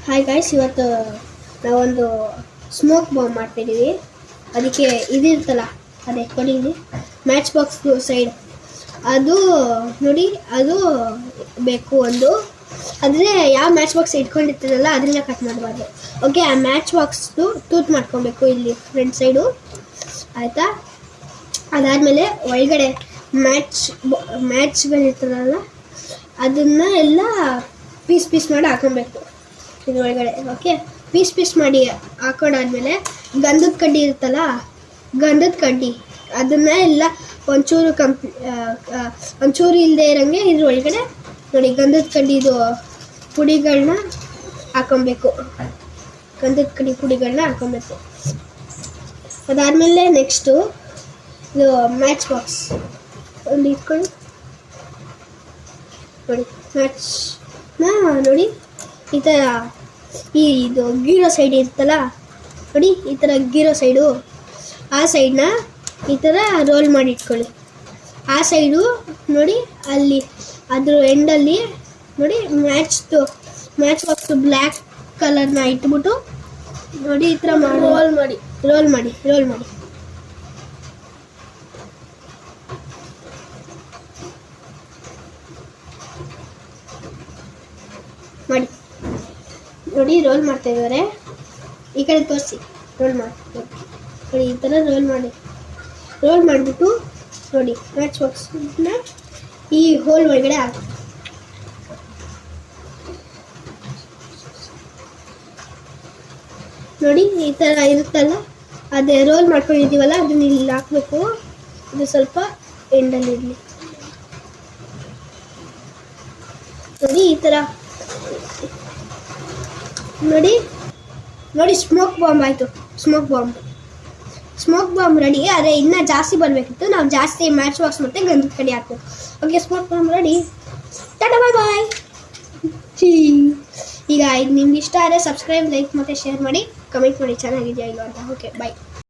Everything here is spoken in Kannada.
ಹಾಯ್ ಗಾಯ್ಸ್, ಇವತ್ತು ನಾವೊಂದು ಸ್ಮೋಕ್ ಬಾಂಬ್ ಮಾಡ್ತಿದ್ದೀವಿ. ಅದಕ್ಕೆ ಇದಿರ್ತಲ್ಲ, ಅದೇ ಕೊಡಿಲಿ ಮ್ಯಾಚ್ ಬಾಕ್ಸ್ ಸೈಡ್ ಅದು ನೋಡಿ, ಅದು ಬೇಕು ಒಂದು. ಆದರೆ ಯಾವ ಮ್ಯಾಚ್ ಬಾಕ್ಸ್ ಇಟ್ಕೊಂಡಿರ್ತೀರಲ್ಲ ಅದರಿಂದ ಕಟ್ ಮಾಡಬಾರ್ದು. ಓಕೆ, ಆ ಮ್ಯಾಚ್ ಬಾಕ್ಸ್ದು ತೂತ್ ಮಾಡ್ಕೊಬೇಕು ಇಲ್ಲಿ ಫ್ರಂಟ್ ಸೈಡು, ಆಯಿತಾ. ಅದಾದಮೇಲೆ ಒಳಗಡೆ ಮ್ಯಾಚ್ಗಳಿರ್ತಾರಲ್ಲ ಅದನ್ನು ಎಲ್ಲ ಪೀಸ್ ಮಾಡಿ ಹಾಕೊಬೇಕು ಇದ್ರೊಳಗಡೆ. ಓಕೆ, ಪೀಸ್ ಮಾಡಿ ಹಾಕೊಂಡಾದ್ಮೇಲೆ ಗಂಧದ ಕಡ್ಡಿ ಇರುತ್ತಲ್ಲ, ಗಂಧದ ಕಡ್ಡಿ ಅದನ್ನ ಎಲ್ಲ ಒಂಚೂರು ಇಲ್ಲದೆ ಇರೋಂಗೆ ಇದ್ರೊಳಗಡೆ ನೋಡಿ ಗಂಧದ ಕಡ್ಡಿದು ಪುಡಿಗಳನ್ನ ಹಾಕೊಬೇಕು. ಗಂಧದ ಕಡ್ಡಿ ಪುಡಿಗಳನ್ನ ಹಾಕೊಬೇಕು. ಅದಾದಮೇಲೆ ನೆಕ್ಸ್ಟು ಇದು ಮ್ಯಾಚ್ ಬಾಕ್ಸ್ ಒಂದು ಇಟ್ಕೊಂಡು ನೋಡಿ, ಮ್ಯಾಚ್ನ ನೋಡಿ ಈ ಥರ ಇದು ಗೀರೋ ಸೈಡ್ ಇರುತ್ತಲ್ಲ ನೋಡಿ, ಈ ಥರ ಗೀರೋ ಸೈಡು, ಆ ಸೈಡನ್ನ ಈ ಥರ ರೋಲ್ ಮಾಡಿ ಇಟ್ಕೊಳ್ಳಿ. ಆ ಸೈಡು ನೋಡಿ, ಅಲ್ಲಿ ಅದ್ರ ಎಂಡಲ್ಲಿ ನೋಡಿ ಮ್ಯಾಚ್ ಬಾಕ್ಸು ಬ್ಲ್ಯಾಕ್ ಕಲರ್ನ ಇಟ್ಬಿಟ್ಟು ನೋಡಿ ಈ ಥರ ರೋಲ್ ಮಾಡಿ ನೋಡಿ ರೋಲ್ ಮಾಡ್ತಾ ಇದ್ದಾರೆ. ಈ ಕಡೆ ತೋರಿಸಿ, ರೋಲ್ ನೋಡಿ, ಈ ಥರ ರೋಲ್ ಮಾಡಿಬಿಟ್ಟು ನೋಡಿ ಮ್ಯಾಚ್ ಬಾಕ್ಸ್ನ ಈ ಹೋಲ್ ಒಳಗಡೆ ಹಾಕಿ ನೋಡಿ, ಈ ಥರ ಇರುತ್ತಲ್ಲ, ಅದೇ ರೋಲ್ ಮಾಡ್ಕೊಂಡಿದ್ದೀವಲ್ಲ ಅದನ್ನ ಇಲ್ಲಿ ಹಾಕಬೇಕು. ಇದು ಸ್ವಲ್ಪ ಎಂಡಲ್ಲಿರಲಿ ನೋಡಿ, ಈ ಥರ ನೋಡಿ ಸ್ಮೋಕ್ ಬಾಂಬ್ ಆಯಿತು. Smoke bomb ready. ಆದರೆ ಇನ್ನೂ ಜಾಸ್ತಿ ಬರಬೇಕಿತ್ತು, ನಾವು ಜಾಸ್ತಿ ಮ್ಯಾಚ್ ಬಾಕ್ಸ್ ಮತ್ತು ಗಂಧದ ಕಡ್ಡಿ ಹಾಕ್ಬೇಕು. Okay, smoke bomb ready. Tata bye bye. ಈಗ ಇದು ನಿಮ್ಗೆ ಇಷ್ಟ ಆದರೆ ಸಬ್ಸ್ಕ್ರೈಬ್, ಲೈಕ್ ಮತ್ತು ಶೇರ್ ಮಾಡಿ, ಕಮೆಂಟ್ ಮಾಡಿ ಚೆನ್ನಾಗಿದೆಯಾ ಇಲ್ಲ ಅಂತ. ಓಕೆ, ಬಾಯ್.